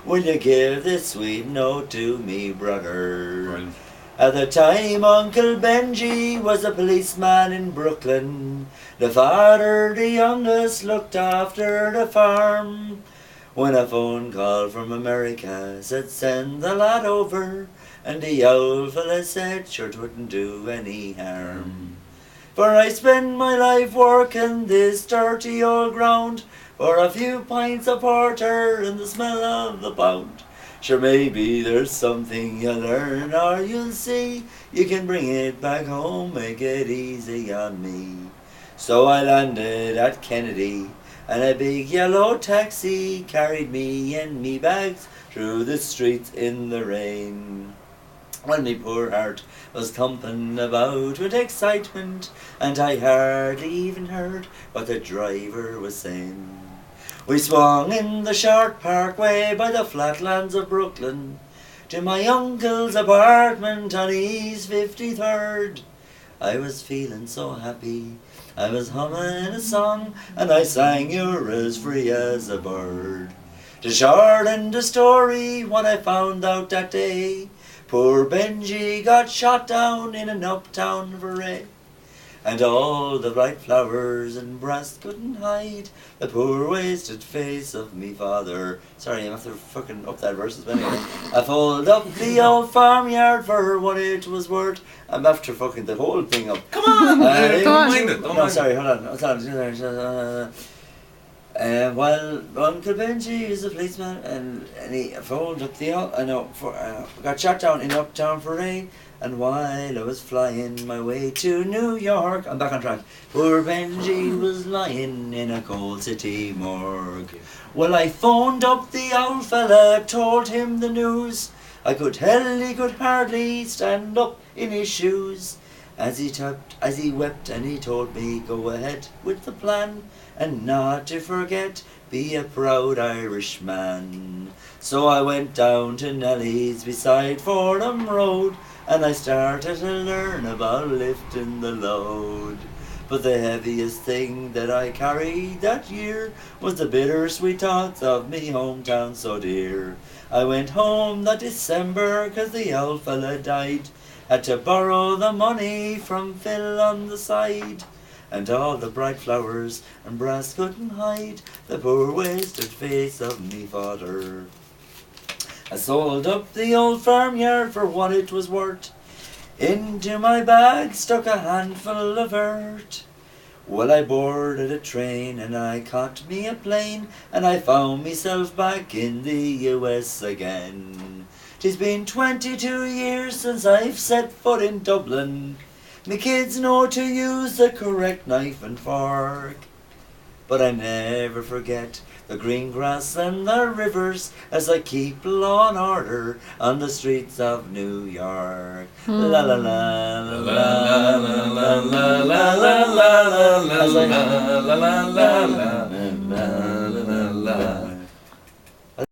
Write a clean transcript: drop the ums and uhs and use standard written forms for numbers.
will you give this sweet note to me, brother? Brilliant. At the time, Uncle Benji was a policeman in Brooklyn. The father, the youngest, looked after the farm. When a phone call from America said send the lad over, and the old fella said sure 'twouldn't do any harm. For I spend my life working this dirty old ground for a few pints of porter and the smell of the pound. Sure maybe there's something you'll learn or you'll see. You can bring it back home, make it easy on me. So I landed at Kennedy, and a big yellow taxi carried me and me bags through the streets in the rain. Well, me poor heart was thumping about with excitement, and I hardly even heard what the driver was saying. We swung in the short parkway by the flatlands of Brooklyn to my uncle's apartment on East 53rd. I was feeling so happy, I was humming a song, and I sang "You're as free as a bird." To shorten the story, what I found out that day, poor Benji got shot down in an uptown foray. And all the bright flowers and brass couldn't hide the poor wasted face of me father. Sorry, I'm after fucking up that verse as anyway. I fold up the old farmyard for what it was worth. I'm after fucking the whole thing up. Come on! Don't mind it. No, sorry, hold on. While Uncle Benji is a policeman, and he folded up the got shot down in uptown foray. And while I was flying my way to New York, I'm back on track. Poor Benji was lying in a cold city morgue. Well, I phoned up the old fella, told him the news. I could tell he could hardly stand up in his shoes. As he wept, and he told me go ahead with the plan, and not to forget, be a proud Irishman. So I went down to Nellie's beside Fordham Road, and I started to learn about lifting the load. But the heaviest thing that I carried that year was the bittersweet thoughts of me hometown so dear. I went home that December 'cause the old fella died. Had to borrow the money from Phil on the side. And all the bright flowers and brass couldn't hide the poor wasted face of me father. I sold up the old farmyard for what it was worth. Into my bag stuck a handful of earth. Well, I boarded a train and I caught me a plane, and I found myself back in the US again. 'Tis been 22 years since I've set foot in Dublin. Me kids know to use the correct knife and fork. But I never forget the green grass and the rivers as I keep law and order on the streets of New York. La la la la la la la la la la la la la la la la la